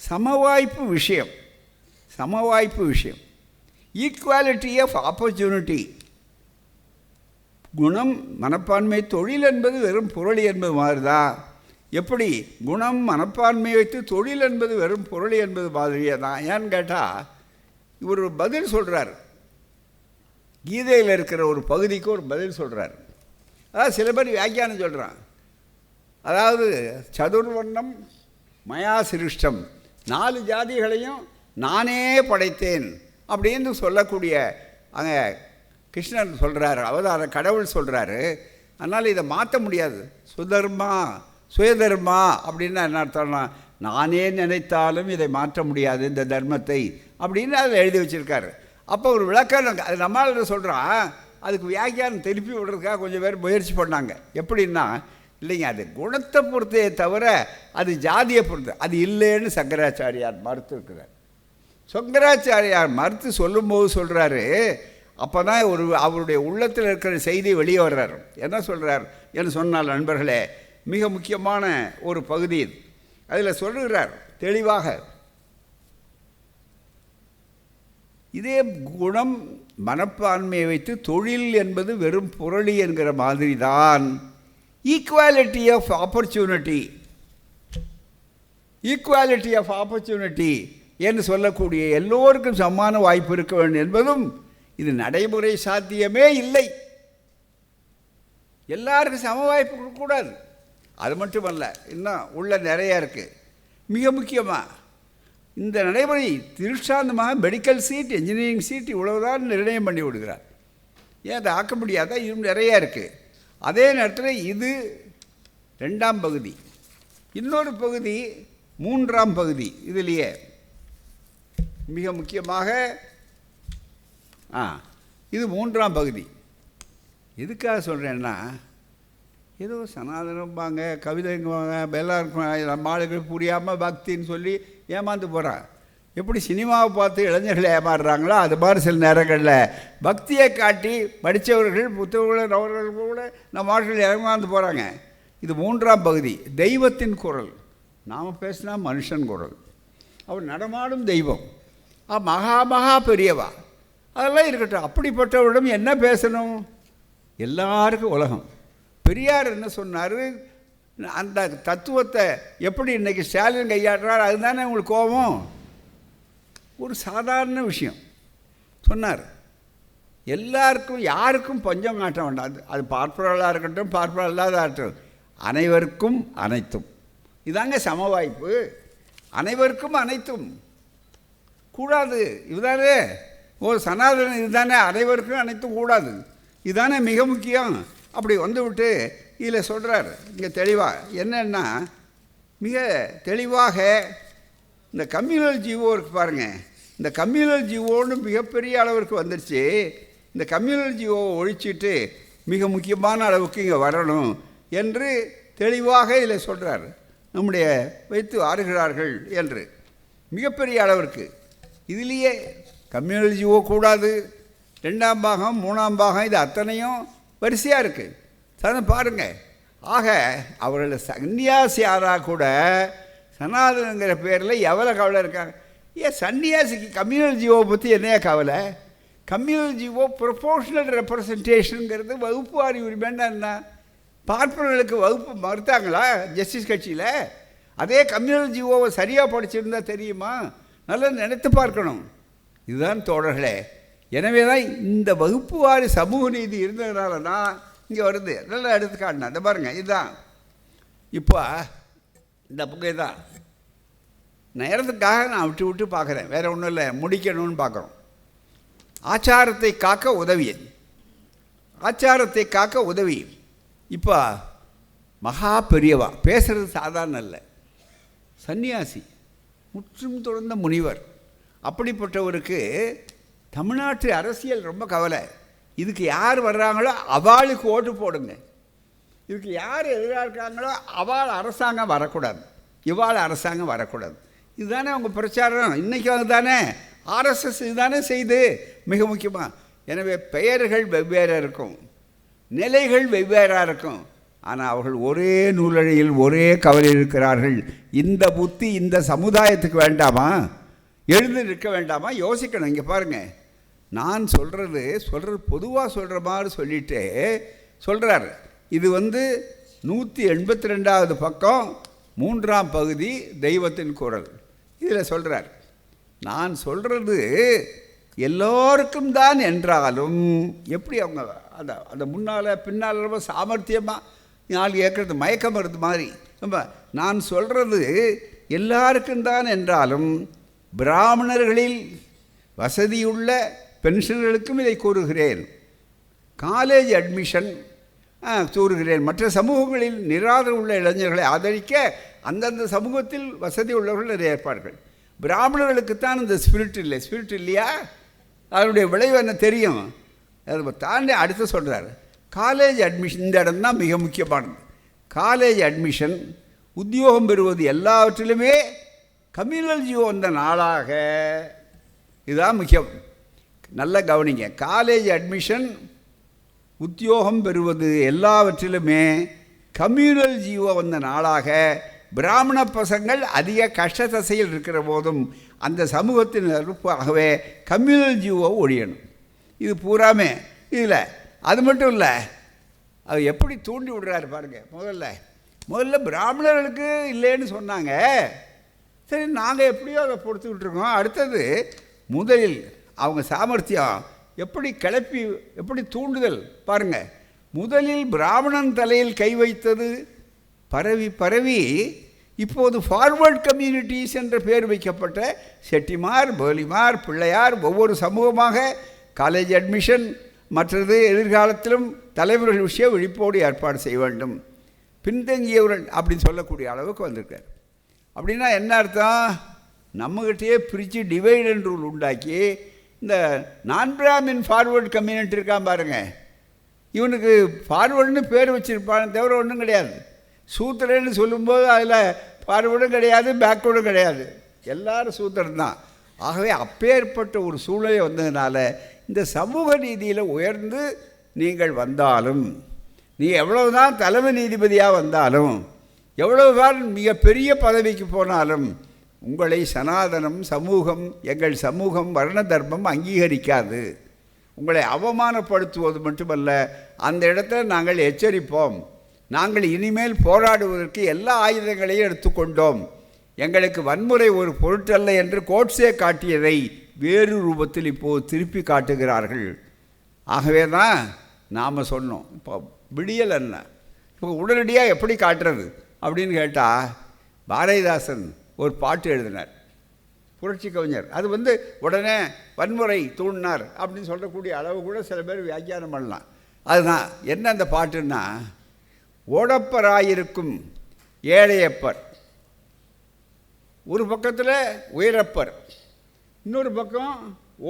சமவாய்ப்பு விஷயம், சமவாய்ப்பு விஷயம், ஈக்குவாலிட்டி ஆஃப் ஆப்பர்ச்சுனிட்டி. குணம், மனப்பான்மை, தொழில் என்பது வெறும் புரளி என்பது மாதிரி தான். எப்படி குணம் மனப்பான்மையை வைத்து தொழில் என்பது வெறும் புரளி என்பது மாதிரியே தான். ஏன்னு கேட்டால் இவர் ஒரு பதில் சொல்கிறார், கீதையில் இருக்கிற ஒரு பகுதிக்கு ஒரு பதில் சொல்கிறார். அதாவது சில பேர் வியாக்கியானம் சொல்கிறான், அதாவது சதுர்வர்ணம் மயா சிருஷ்டம், 4 ஜாதிகளையும் நானே படைத்தேன் அப்படின்னு சொல்லக்கூடிய அங்கே கிருஷ்ணன் சொல்கிறாரு, அவதார கடவுள் சொல்கிறாரு. அதனால் இதை மாற்ற முடியாது. சுதர்மா சுயதர்மா அப்படின்னா என்ன அர்த்தம்னா, நானே நினைத்தாலும் இதை மாற்ற முடியாது இந்த தர்மத்தை அப்படின்னு அதில் எழுதி வச்சுருக்காரு. அப்போ ஒரு விளக்கம் அது நம்மளால் சொல்கிறான். அதுக்கு வியாக்கியானம் திருப்பி விடுறதுக்காக கொஞ்சம் பேர் முயற்சி பண்ணாங்க. எப்படின்னா, இல்லைங்க அது குணத்தை பொறுத்தே தவிர அது ஜாதியை பொறுத்து அது இல்லைன்னு சங்கராச்சாரியார் மறுத்து இருக்கிறார். சங்கராச்சாரியார் மறுத்து சொல்லும்போது சொல்கிறாரு, அப்போ தான் அவருடைய உள்ளத்தில் இருக்கிற செய்தி வெளியே வர்றார். என்ன சொல்கிறார் என்று சொன்னால் நண்பர்களே, மிக முக்கியமான ஒரு பகுதி இது. அதில் சொல்லுகிறார் தெளிவாக, இதே குணம் மனப்பான்மையை வைத்து தொழில் என்பது வெறும் புரளி என்கிற மாதிரி தான் equality of opportunity, equality of opportunity என்று சொல்லக்கூடிய எல்லோருக்கும் சமமான வாய்ப்பு இருக்க வேண்டும் என்பதும் இது நடைமுறை சாத்தியமே இல்லை. எல்லாருக்கும் சம வாய்ப்பு கொடுக்கக்கூடாது. அது மட்டுமல்ல, இன்னும் உள்ள நிறையா இருக்குது. மிக முக்கியமாக இந்த நடைமுறை திருஷ்டாந்தமாக மெடிக்கல் சீட், என்ஜினியரிங் சீட் இவ்வளவுதான் நிர்ணயம் பண்ணி விடுகிறார். ஏன் அதை ஆக்க முடியாத? இன்னும் நிறையா இருக்குது. அதே நேரத்தில் இது 2ஆம் பகுதி, இன்னொரு பகுதி 3ஆம் பகுதி. இதிலேயே மிக முக்கியமாக இது 3ஆம் பகுதி. எதுக்காக சொல்கிறேன்னா, ஏதோ சனாதனம்பாங்க, கவிதைங்குவாங்க, எல்லாருக்கும் நம்ம ஆளுகள் புரியாமல் பக்தின்னு சொல்லி ஏமாந்து போகிறான். எப்படி சினிமாவை பார்த்து இளைஞர்கள் ஏமாறுறாங்களோ அது மாதிரி சில நேரங்களில் பக்தியை காட்டி படித்தவர்கள் புத்தகங்கள் அவர்கள் கூட நம்ம ஆட்கள் ஏமாந்து போகிறாங்க. இது 3ஆம் பகுதி, தெய்வத்தின் குரல். நாம் பேசினா மனுஷன் குரல், அவர் நடமாடும் தெய்வம், மகா மகா பெரியவா, அதெல்லாம் இருக்கட்டும். அப்படிப்பட்டவரிடம் என்ன பேசணும்? எல்லாருக்கும் உலகம். பெரியார் என்ன சொன்னார்? அந்த தத்துவத்தை எப்படி இன்றைக்கி ஸ்டாலின் கையாடுறார், அதுதானே உங்களுக்கு கோபம்? ஒரு சாதாரண விஷயம் சொன்னார். எல்லாருக்கும் யாருக்கும் பஞ்சம் காட்ட வேண்டாம். அது பார்ப்பவர்களாக இருக்கட்டும், பார்ப்பவர்கள் இல்லாத இருக்கட்டும், அனைவருக்கும் அனைத்தும். இதாங்க சம வாய்ப்பு. அனைவருக்கும் அனைத்தும் கூடாது. இதுதானே ஒரு சனாதனம், இதுதானே அனைவருக்கும் அனைத்தும் கூடாது. இதுதானே மிக முக்கியம். அப்படி வந்துவிட்டு இதில் சொல்கிறார் இங்கே தெளிவாக என்னென்னா, மிக தெளிவாக இந்த கம்யூனல் ஜீவோ இருக்குது பாருங்கள். இந்த கம்யூனல் ஜீவோன்னு மிகப்பெரிய அளவிற்கு வந்துடுச்சு. இந்த கம்யூனல் ஜீவோவை ஒழிச்சிட்டு மிக முக்கியமான அளவுக்கு இங்கே வரணும் என்று தெளிவாக இதில் சொல்கிறார். நம்முடைய வைத்து ஆறுகிறார்கள் என்று மிகப்பெரிய அளவிற்கு. இதுலேயே கம்யூனல் ஜீவோ கூடாது, 2ஆம் பாகம் 3ஆம் பாகம், இது அத்தனையும் வரிசையாக இருக்குது. சார் பாருங்கள். ஆக அவர்கள் சன்னியாசியாராக கூட சனாதனங்கிற பேரில் எவ்வளோ கவலை இருக்காங்க. ஏன் சன்னியாசிக்கு கம்யூனல் ஜீவோவை பற்றி என்னையா கவலை? கம்யூனல் ஜீவோ ப்ரொபோர்ஷனல் ரெப்ரசன்டேஷனுங்கிறது வகுப்பு வாரி உரிமைன்னா என்ன? பார்ப்பவர்களுக்கு வகுப்பு மறுத்தாங்களா ஜஸ்டிஸ் கட்சியில்? அதே கம்யூனல் ஜீவோவை சரியாக படிச்சிருந்தா தெரியுமா? நல்லா நினைத்து பார்க்கணும். இதுதான் தோழர்களே. எனவே தான் இந்த வகுப்பு வாரி சமூக நீதி இருந்ததுனால தான் இங்கே வருது. நல்லா எடுத்து காட்டினா இந்த பாருங்கள். இதுதான் இப்போ இந்த புகை தான் நேரத்துக்காக நான் விட்டு விட்டு பார்க்குறேன், வேறு ஒன்றும் இல்லை, முடிக்கணும்னு பார்க்குறோம். ஆச்சாரத்தை காக்க உதவி, ஆச்சாரத்தை காக்க உதவி. இப்போ மகா பெரியவா பேசுகிறது சாதாரண இல்லை, சன்னியாசி, முற்றும் துறந்த முனிவர். அப்படிப்பட்டவருக்கு தமிழ்நாட்டு அரசியல் ரொம்ப கவலை. இதுக்கு யார் வர்றாங்களோ அவளுக்கு ஓட்டு போடுங்க, இதுக்கு யார் எதிராக இருக்காங்களோ அவள் அரசாங்கம் வரக்கூடாது, இவாள் அரசாங்கம் வரக்கூடாது. இதுதானே அவங்க பிரச்சாரம். இன்றைக்கி வந்து தானே ஆர்எஸ்எஸ் இதுதானே செய்து மிக முக்கியமாக. எனவே பெயர்கள் வெவ்வேறாக இருக்கும், நிலைகள் வெவ்வேறாக இருக்கும், ஆனால் அவர்கள் ஒரே நூலழியில் ஒரே கவலை இருக்கிறார்கள். இந்த புத்தி இந்த சமுதாயத்துக்கு வேண்டாமா? எழுந்து நிற்க வேண்டாமா? யோசிக்கணும். இங்கே பாருங்கள், நான் சொல்கிறது பொதுவாக சொல்கிற மாதிரி சொல்லிட்டு சொல்கிறார். இது 182வது பக்கம் 3ஆம் பகுதி தெய்வத்தின் குரல். இதில் சொல்கிறார், நான் சொல்கிறது எல்லோருக்கும் தான் என்றாலும் எப்படி அவங்க அந்த முன்னால் பின்னால் ரொம்ப சாமர்த்தியமாக நாள் கேட்குறது மயக்க மருந்து மாதிரி. நான் சொல்கிறது எல்லாருக்கும் தான் என்றாலும் பிராமணர்களில் வசதியுள்ள பென்ஷன்களுக்கும் இதை கூறுகிறேன். காலேஜ் அட்மிஷன் கூறுகிறேன். மற்ற சமூகங்களில் நிராதரவு உள்ள இளைஞர்களை ஆதரிக்க அந்தந்த சமூகத்தில் வசதி உள்ளவர்கள் நிறைய ஏற்பாடுகள். பிராமணர்களுக்குத்தான் இந்த ஸ்பிரிட் இல்லையா? அதனுடைய விளைவு என்ன தெரியும்? அதை தாண்டி அடுத்து சொல்கிறார், காலேஜ் அட்மிஷன். இந்த இடம் தான் மிக முக்கியமானது. காலேஜ் அட்மிஷன், உத்தியோகம் பெறுவது எல்லாவற்றிலுமே கம்யூனல் ஜீவோ வந்த நாளாக, இதுதான் முக்கியம். நல்ல கவனிங்க. காலேஜ் அட்மிஷன், உத்தியோகம் பெறுவது எல்லாவற்றிலுமே கம்யூனல் ஜீவோ வந்த நாளாக பிராமண பசங்கள் அதிக கஷ்டதசையில் இருக்கிற போதும் அந்த சமூகத்தின் நெருப்பாகவே கம்யூனல் ஜீவோ ஒழியணும். இது பூராமே இதில். அது மட்டும் இல்லை, அது எப்படி தூண்டி விடுறாரு பாருங்கள். முதல்ல பிராமணர்களுக்கு இல்லைன்னு சொன்னாங்க. சரி, நாங்கள் எப்படியோ அதை பொறுத்துக்கிட்டு இருக்கோம். அடுத்தது முதலில் அவங்க சாமர்த்தியம் எப்படி கிளப்பி, எப்படி தூண்டுதல் பாருங்கள். முதலில் பிராமணன் தலையில் கை வைத்தது பரவி பரவி இப்போது ஃபார்வர்ட் கம்யூனிட்டிஸ் என்ற பெயர் வைக்கப்பட்ட செட்டிமார், போலிமார், பிள்ளையார், ஒவ்வொரு சமூகமாக காலேஜ் அட்மிஷன், மற்றது எதிர்காலத்திலும் தலைவர்கள் விஷய விழிப்போடு ஏற்பாடு செய்ய வேண்டும், பின்தங்கியவர்கள் அப்படின்னு சொல்லக்கூடிய அளவுக்கு வந்திருக்கார். அப்படின்னா என்ன அர்த்தம்? நம்மகிட்டயே பிரித்து டிவைட் அண்ட் ரூல் உண்டாக்கி இந்த நான் பிராமின் ஃபார்வர்டு கம்யூனிட்டி இருக்கான் பாருங்கள், இவனுக்கு ஃபார்வர்டுன்னு பேர் வச்சுருப்பான்னு தவிர ஒன்றும் கிடையாது. சூத்திரன்னு சொல்லும்போது அதில் ஃபார்வர்டும் கிடையாது, பேக்வர்டும் கிடையாது, எல்லோரும் சூத்திரம் தான். ஆகவே அப்பேற்பட்ட ஒரு சூழ்நிலை வந்ததுனால இந்த சமூக நீதியில் உயர்ந்து நீங்கள் வந்தாலும், நீ எவ்வளவுதான் தலைமை நீதிபதியாக வந்தாலும், எவ்வளவுதான் மிகப்பெரிய பதவிக்கு போனாலும் உங்களை சனாதனம், சமூகம், எங்கள் சமூகம், வர்ண தர்மம் அங்கீகரிக்காது. உங்களை அவமானப்படுத்துவது மட்டுமல்ல, அந்த இடத்துல நாங்கள் எச்சரிப்போம். நாங்கள் இனிமேல் போராடுவதற்கு எல்லா ஆயுதங்களையும் எடுத்துக்கொண்டோம். எங்களுக்கு வன்முறை ஒரு பொருட்டல்ல என்று கோட்ஸே காட்டியதை வேறு ரூபத்தில் இப்போது திருப்பி காட்டுகிறார்கள். ஆகவே தான் நாம் சொன்னோம், இப்போ விடியல் என்ன, இப்போ உடனடியாக எப்படி காட்டுறது அப்படின்னு கேட்டால், பாரதிதாசன் ஒரு பாட்டு எழுதினார், புரட்சி கவிஞர். அது உடனே வன்முறை தூண்டினார் அப்படின்னு சொல்லக்கூடிய அளவு கூட சில பேர் வியாக்கியானம் பண்ணலாம். அதுதான் என்ன அந்த பாட்டுன்னா, ஓடப்பராயிருக்கும் ஏழையப்பர் ஒரு பக்கத்தில், உயரப்பர் இன்னொரு பக்கம்,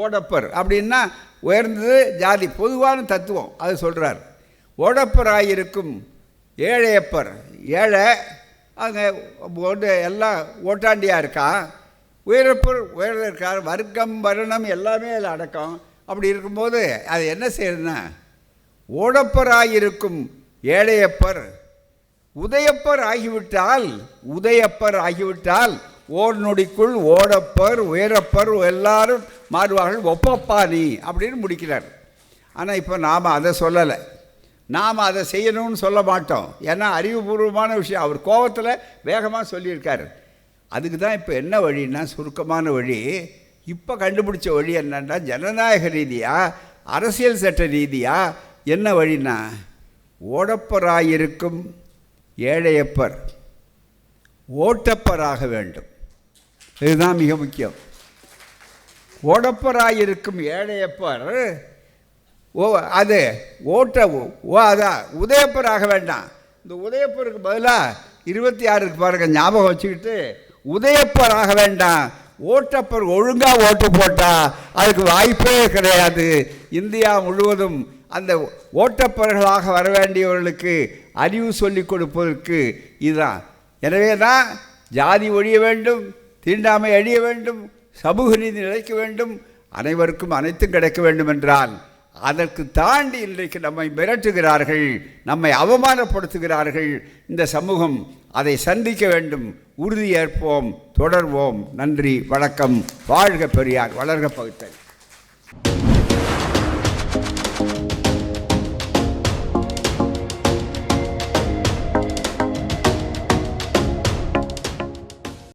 ஓடப்பர் அப்படின்னா உயர்ந்தது ஜாதி, பொதுவான தத்துவம் அது சொல்கிறார். ஓடப்பராயிருக்கும் ஏழையப்பர், ஏழை அங்கே எல்லாம் ஓட்டாண்டியாக இருக்கான். உயரப்பர் உயர்ந்த இருக்கார், வர்க்கம் வருணம் எல்லாமே அதில் அடக்கம். அப்படி இருக்கும்போது அது என்ன செய்யுதுன்னா, ஓடப்பராயிருக்கும் ஏழையப்பர் உதயப்பர் ஆகிவிட்டால் ஓர் நொடிக்குள் ஓடப்பர் உயரப்பர் எல்லாரும் மாறுவார்கள், ஒப்பப்பா நீ அப்படின்னு முடிக்கிறார். ஆனால் இப்போ நாம் அதை சொல்லலை, நாம் அதை செய்யணும்னு சொல்ல மாட்டோம். ஏன்னா அறிவுபூர்வமான விஷயம், அவர் கோபத்தில் வேகமாக சொல்லியிருக்காரு. அதுக்கு தான் இப்போ என்ன வழின்னா, சுருக்கமான வழி, இப்போ கண்டுபிடிச்ச வழி என்னன்னா, ஜனநாயக ரீதியாக, அரசியல் சட்ட ரீதியாக என்ன வழின்னா, ஓடப்பராயிருக்கும் ஏழையப்பர் ஓட்டப்பராக வேண்டும். இதுதான் மிக முக்கியம். ஓடப்பராயிருக்கும் ஏழையப்பர் அது அதான் உதயப்பராக வேண்டாம். இந்த உதயப்பருக்கு பதிலாக 26க்கு பாருங்கள், ஞாபகம் வச்சுக்கிட்டு, உதயப்பராக வேண்டாம், ஓட்டப்பர் ஒழுங்காக ஓட்டு போட்டால் அதுக்கு வாய்ப்பே கிடையாது. இந்தியா முழுவதும் அந்த ஓட்டப்பர்களாக வர வேண்டியவர்களுக்கு அறிவு சொல்லிக் கொடுப்பதற்கு இதுதான். எனவே தான் ஜாதி ஒழிய வேண்டும், தீண்டாமை அழிய வேண்டும், சமூக நீதி நிலைக்க வேண்டும், அனைவருக்கும் அனைத்தும் கிடைக்க வேண்டும் என்றால் அதற்கு தாண்டி இன்றைக்கு நம்மை மிரட்டுகிறார்கள், நம்மை அவமானப்படுத்துகிறார்கள். இந்த சமூகம் அதை சந்திக்க வேண்டும். உறுதியேற்போம், தொடர்வோம். நன்றி, வணக்கம். வாழ்க பெரியார், வளர்க பகுத்தறிவு.